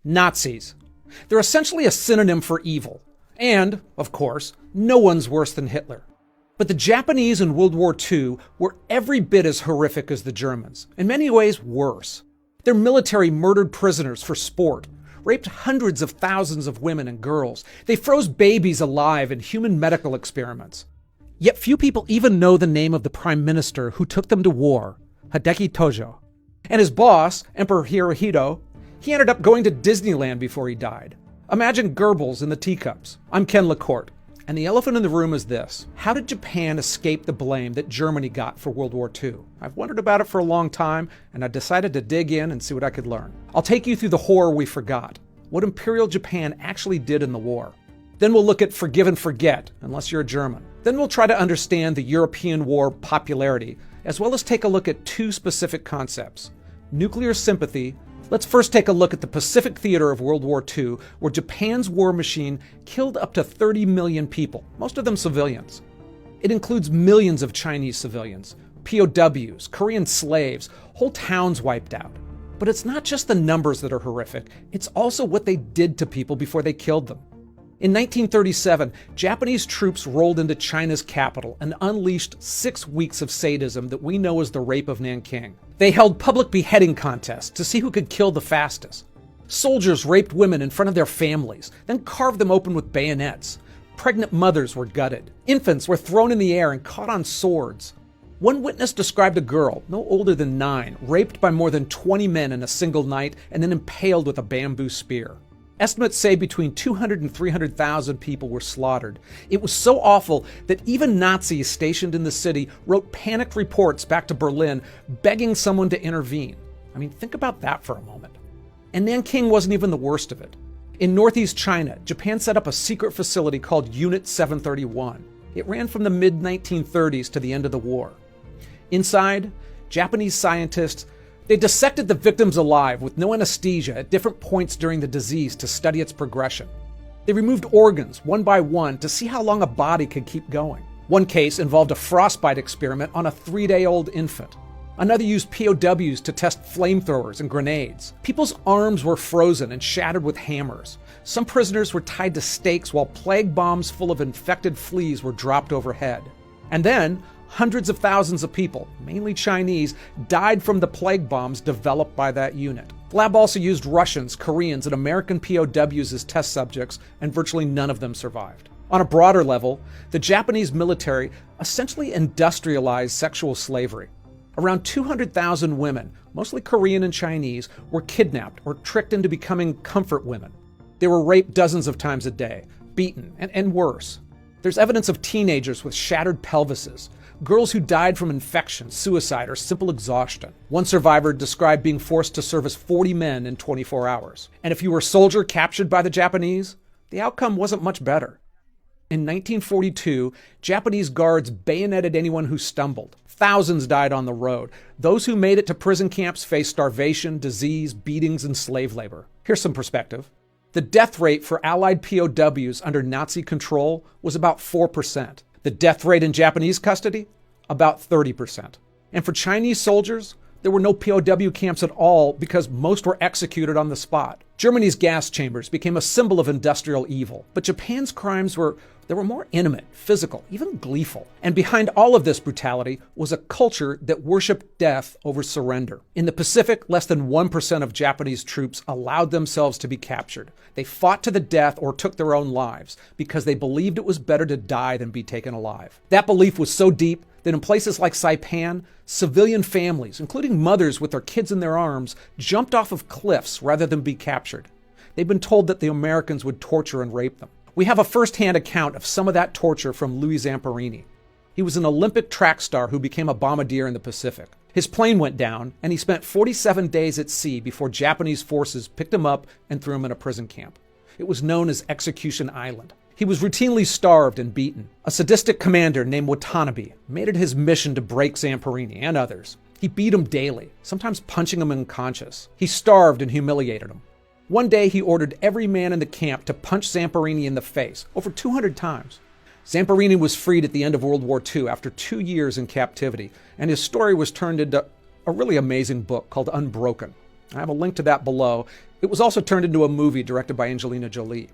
Nazis. They're essentially a synonym for evil. And, of course, no one's worse than Hitler. But the Japanese in World War II were every bit as horrific as the Germans, in many ways worse. Their military murdered prisoners for sport, raped hundreds of thousands of women and girls. They froze babies alive in human medical experiments. Yet few people even know the name of the prime minister who took them to war, Hideki Tojo. And his boss, Emperor Hirohito, he ended up going to Disneyland before he died. Imagine Goebbels in the teacups. I'm Ken LaCourte. And the elephant in the room is this. How did Japan escape the blame that Germany got for World War II? I've wondered about it for a long time, and I decided to dig in and see what I could learn. I'll take you through the horror we forgot, what Imperial Japan actually did in the war. Then we'll look at forgive and forget, unless you're a German. Then we'll try to understand the European war popularity, as well as take a look at two specific concepts. Nuclear sympathy. Let's first take a look at the Pacific theater of World War II, where Japan's war machine killed up to 30 million people, most of them civilians. It includes millions of Chinese civilians, POWs, Korean slaves, whole towns wiped out. But it's not just the numbers that are horrific, it's also what they did to people before they killed them. In 1937, Japanese troops rolled into China's capital and unleashed 6 weeks of sadism that we know as the Rape of Nanking. They held public beheading contests to see who could kill the fastest. Soldiers raped women in front of their families, then carved them open with bayonets. Pregnant mothers were gutted. Infants were thrown in the air and caught on swords. One witness described a girl, no older than 9, raped by more than 20 men in a single night and then impaled with a bamboo spear. Estimates say between 200 and 300,000 people were slaughtered. It was so awful that even Nazis stationed in the city wrote panicked reports back to Berlin begging someone to intervene. I mean, think about that for a moment. And Nanking wasn't even the worst of it. In northeast China, Japan set up a secret facility called Unit 731. It ran from the mid-1930s to the end of the war. Inside, Japanese scientists they dissected the victims alive with no anesthesia at different points during the disease to study its progression. They removed organs one by one to see how long a body could keep going. One case involved a frostbite experiment on a 3-day-old infant. Another used POWs to test flamethrowers and grenades. People's arms were frozen and shattered with hammers. Some prisoners were tied to stakes while plague bombs full of infected fleas were dropped overhead. And then, hundreds of thousands of people, mainly Chinese, died from the plague bombs developed by that unit. The lab also used Russians, Koreans, and American POWs as test subjects, and virtually none of them survived. On a broader level, the Japanese military essentially industrialized sexual slavery. Around 200,000 women, mostly Korean and Chinese, were kidnapped or tricked into becoming comfort women. They were raped dozens of times a day, beaten, and worse. There's evidence of teenagers with shattered pelvises, girls who died from infection, suicide, or simple exhaustion. One survivor described being forced to service 40 men in 24 hours. And if you were a soldier captured by the Japanese, the outcome wasn't much better. In 1942, Japanese guards bayoneted anyone who stumbled. Thousands died on the road. Those who made it to prison camps faced starvation, disease, beatings, and slave labor. Here's some perspective. The death rate for Allied POWs under Nazi control was about 4%. The death rate in Japanese custody? About 30%. And for Chinese soldiers, there were no POW camps at all because most were executed on the spot. Germany's gas chambers became a symbol of industrial evil, but Japan's crimes were more intimate, physical, even gleeful. And behind all of this brutality was a culture that worshipped death over surrender. In the Pacific, less than 1% of Japanese troops allowed themselves to be captured. They fought to the death or took their own lives because they believed it was better to die than be taken alive. That belief was so deep that in places like Saipan, civilian families, including mothers with their kids in their arms, jumped off of cliffs rather than be captured. They'd been told that the Americans would torture and rape them. We have a first-hand account of some of that torture from Louis Zamperini. He was an Olympic track star who became a bombardier in the Pacific. His plane went down, and he spent 47 days at sea before Japanese forces picked him up and threw him in a prison camp. It was known as Execution Island. He was routinely starved and beaten. A sadistic commander named Watanabe made it his mission to break Zamperini and others. He beat him daily, sometimes punching him unconscious. He starved and humiliated him. One day, he ordered every man in the camp to punch Zamperini in the face, over 200 times. Zamperini was freed at the end of World War II after 2 years in captivity, and his story was turned into a really amazing book called Unbroken. I have a link to that below. It was also turned into a movie directed by Angelina Jolie.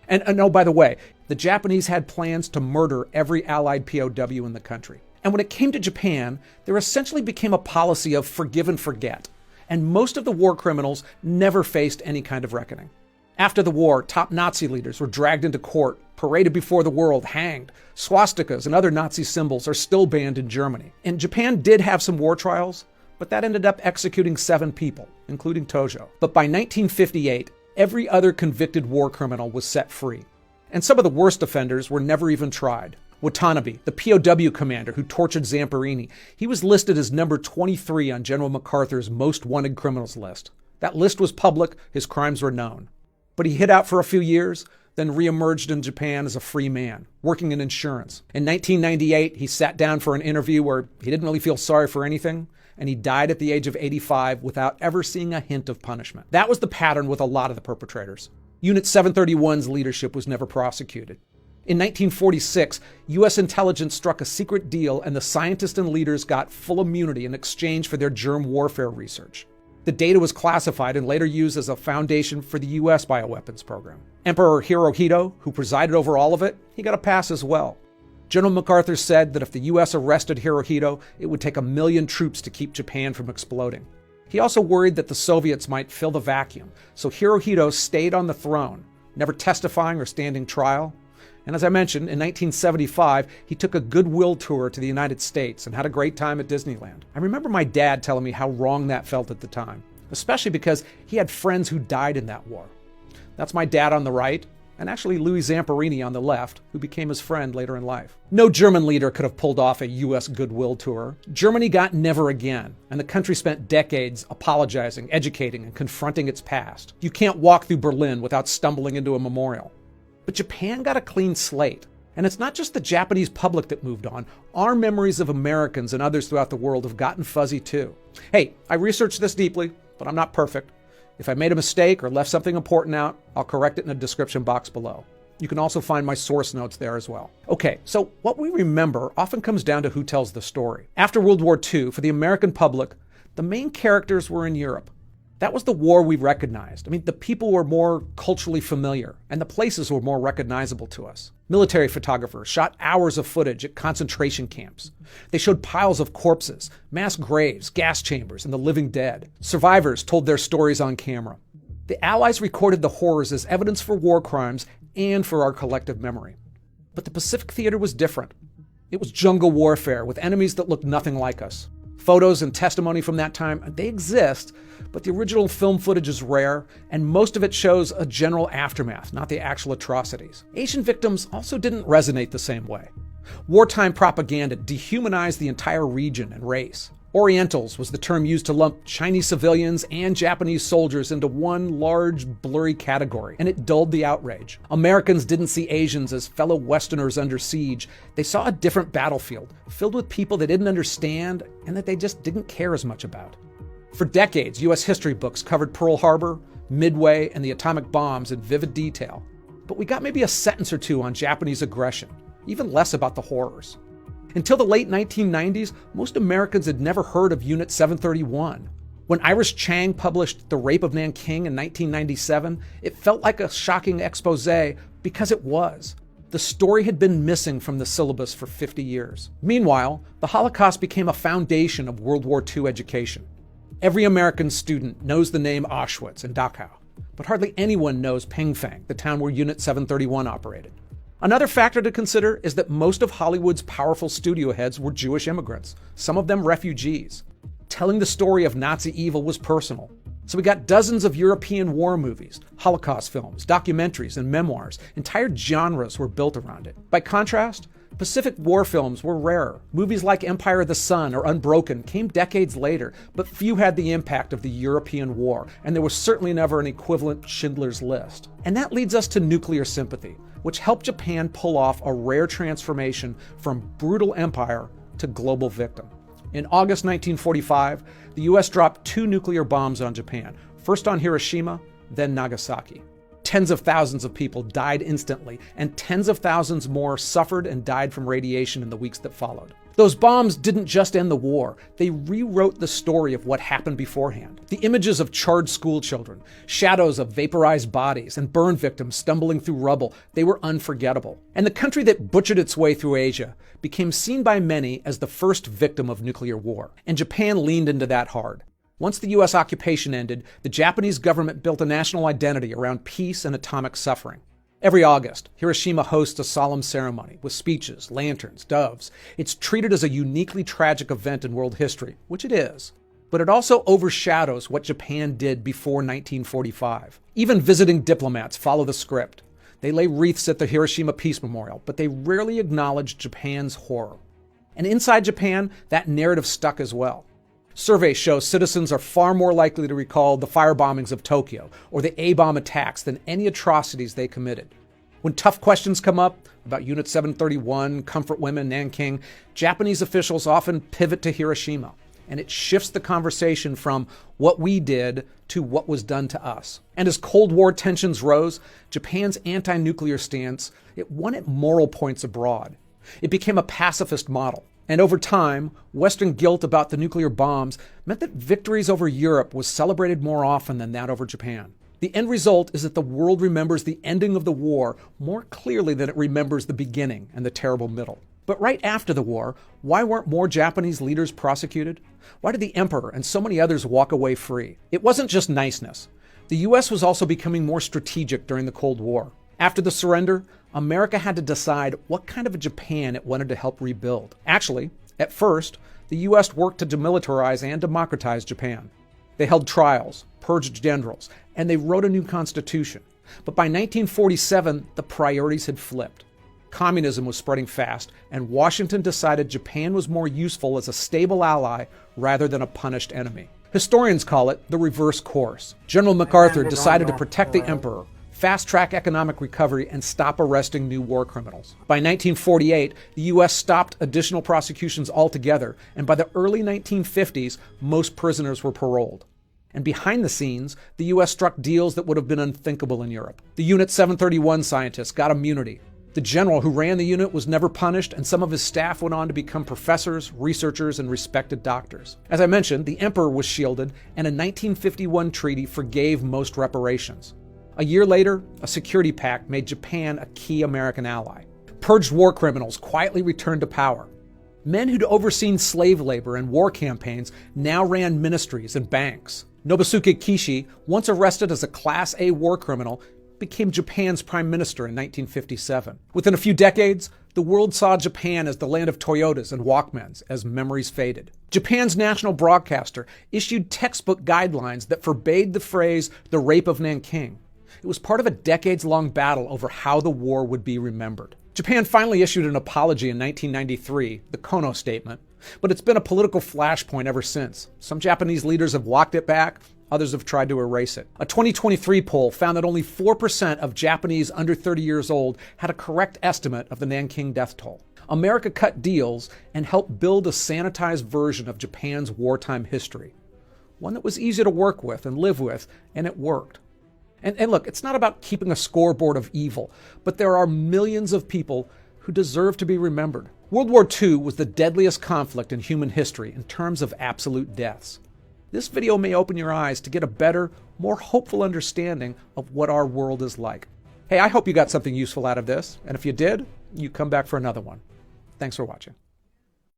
And oh, by the way, the Japanese had plans to murder every Allied POW in the country. And when it came to Japan, there essentially became a policy of forgive and forget. And most of the war criminals never faced any kind of reckoning. After the war, top Nazi leaders were dragged into court, paraded before the world, hanged. Swastikas and other Nazi symbols are still banned in Germany. And Japan did have some war trials, but that ended up executing 7 people, including Tojo. But by 1958, every other convicted war criminal was set free. And some of the worst offenders were never even tried. Watanabe, the POW commander who tortured Zamperini, he was listed as number 23 on General MacArthur's most wanted criminals list. That list was public, his crimes were known. But he hid out for a few years, then reemerged in Japan as a free man, working in insurance. In 1998, he sat down for an interview where he didn't really feel sorry for anything, and he died at the age of 85 without ever seeing a hint of punishment. That was the pattern with a lot of the perpetrators. Unit 731's leadership was never prosecuted. In 1946, U.S. intelligence struck a secret deal and the scientists and leaders got full immunity in exchange for their germ warfare research. The data was classified and later used as a foundation for the U.S. bioweapons program. Emperor Hirohito, who presided over all of it, he got a pass as well. General MacArthur said that if the U.S. arrested Hirohito, it would take 1 million troops to keep Japan from exploding. He also worried that the Soviets might fill the vacuum, so Hirohito stayed on the throne, never testifying or standing trial. And as I mentioned, in 1975, he took a goodwill tour to the United States and had a great time at Disneyland. I remember my dad telling me how wrong that felt at the time, especially because he had friends who died in that war. That's my dad on the right, and actually Louis Zamperini on the left, who became his friend later in life. No German leader could have pulled off a U.S. goodwill tour. Germany got never again, and the country spent decades apologizing, educating, and confronting its past. You can't walk through Berlin without stumbling into a memorial. But Japan got a clean slate. And it's not just the Japanese public that moved on. Our memories of Americans and others throughout the world have gotten fuzzy too. Hey, I researched this deeply, but I'm not perfect. If I made a mistake or left something important out, I'll correct it in the description box below. You can also find my source notes there as well. Okay, so what we remember often comes down to who tells the story. After World War II, for the American public, the main characters were in Europe. That was the war we recognized. I mean, the people were more culturally familiar, and the places were more recognizable to us. Military photographers shot hours of footage at concentration camps. They showed piles of corpses, mass graves, gas chambers, and the living dead. Survivors told their stories on camera. The Allies recorded the horrors as evidence for war crimes and for our collective memory. But the Pacific Theater was different. It was jungle warfare with enemies that looked nothing like us. Photos and testimony from that time, they exist, but the original film footage is rare, and most of it shows a general aftermath, not the actual atrocities. Asian victims also didn't resonate the same way. Wartime propaganda dehumanized the entire region and race. Orientals was the term used to lump Chinese civilians and Japanese soldiers into one large, blurry category, and it dulled the outrage. Americans didn't see Asians as fellow Westerners under siege. They saw a different battlefield, filled with people they didn't understand and that they just didn't care as much about. For decades, U.S. history books covered Pearl Harbor, Midway, and the atomic bombs in vivid detail. But we got maybe a sentence or two on Japanese aggression, even less about the horrors. Until the late 1990s, most Americans had never heard of Unit 731. When Iris Chang published The Rape of Nanking in 1997, it felt like a shocking expose because it was. The story had been missing from the syllabus for 50 years. Meanwhile, the Holocaust became a foundation of World War II education. Every American student knows the name Auschwitz and Dachau, but hardly anyone knows Pingfang, the town where Unit 731 operated. Another factor to consider is that most of Hollywood's powerful studio heads were Jewish immigrants, some of them refugees. Telling the story of Nazi evil was personal. So we got dozens of European war movies, Holocaust films, documentaries, and memoirs. Entire genres were built around it. By contrast, Pacific War films were rarer. Movies like Empire of the Sun or Unbroken came decades later, but few had the impact of the European War, and there was certainly never an equivalent Schindler's List. And that leads us to nuclear sympathy, which helped Japan pull off a rare transformation from brutal empire to global victim. In August 1945, the US dropped 2 nuclear bombs on Japan, first on Hiroshima, then Nagasaki. Tens of thousands of people died instantly, and tens of thousands more suffered and died from radiation in the weeks that followed. Those bombs didn't just end the war, they rewrote the story of what happened beforehand. The images of charred schoolchildren, shadows of vaporized bodies, and burn victims stumbling through rubble, they were unforgettable. And the country that butchered its way through Asia became seen by many as the first victim of nuclear war. And Japan leaned into that hard. Once the US occupation ended, the Japanese government built a national identity around peace and atomic suffering. Every August, Hiroshima hosts a solemn ceremony with speeches, lanterns, doves. It's treated as a uniquely tragic event in world history, which it is. But it also overshadows what Japan did before 1945. Even visiting diplomats follow the script. They lay wreaths at the Hiroshima Peace Memorial, but they rarely acknowledge Japan's horror. And inside Japan, that narrative stuck as well. Surveys show citizens are far more likely to recall the firebombings of Tokyo or the A-bomb attacks than any atrocities they committed. When tough questions come up about Unit 731, Comfort Women, Nanking, Japanese officials often pivot to Hiroshima, and it shifts the conversation from what we did to what was done to us. And as Cold War tensions rose, Japan's anti-nuclear stance, it won at moral points abroad. It became a pacifist model. And over time, Western guilt about the nuclear bombs meant that victories over Europe was celebrated more often than that over Japan. The end result is that the world remembers the ending of the war more clearly than it remembers the beginning and the terrible middle. But right after the war, why weren't more Japanese leaders prosecuted? Why did the emperor and so many others walk away free? It wasn't just niceness. The US was also becoming more strategic during the Cold War. After the surrender, America had to decide what kind of a Japan it wanted to help rebuild. Actually, at first, the US worked to demilitarize and democratize Japan. They held trials, purged generals, and they wrote a new constitution. But by 1947, the priorities had flipped. Communism was spreading fast, and Washington decided Japan was more useful as a stable ally rather than a punished enemy. Historians call it the reverse course. General MacArthur decided to protect the emperor, fast-track economic recovery, and stop arresting new war criminals. By 1948, the U.S. stopped additional prosecutions altogether, and by the early 1950s, most prisoners were paroled. And behind the scenes, the U.S. struck deals that would have been unthinkable in Europe. The Unit 731 scientists got immunity. The general who ran the unit was never punished, and some of his staff went on to become professors, researchers, and respected doctors. As I mentioned, the emperor was shielded, and a 1951 treaty forgave most reparations. A year later, a security pact made Japan a key American ally. Purged war criminals quietly returned to power. Men who'd overseen slave labor and war campaigns now ran ministries and banks. Nobusuke Kishi, once arrested as a Class A war criminal, became Japan's prime minister in 1957. Within a few decades, the world saw Japan as the land of Toyotas and Walkmans as memories faded. Japan's national broadcaster issued textbook guidelines that forbade the phrase, "the rape of Nanking." It was part of a decades-long battle over how the war would be remembered. Japan finally issued an apology in 1993, the Kono Statement, but it's been a political flashpoint ever since. Some Japanese leaders have walked it back, others have tried to erase it. A 2023 poll found that only 4% of Japanese under 30 years old had a correct estimate of the Nanking death toll. America cut deals and helped build a sanitized version of Japan's wartime history. One that was easy to work with and live with, and it worked. And look, it's not about keeping a scoreboard of evil, but there are millions of people who deserve to be remembered. World War II was the deadliest conflict in human history in terms of absolute deaths. This video may open your eyes to get a better, more hopeful understanding of what our world is like. Hey, I hope you got something useful out of this, and if you did, you come back for another one. Thanks for watching.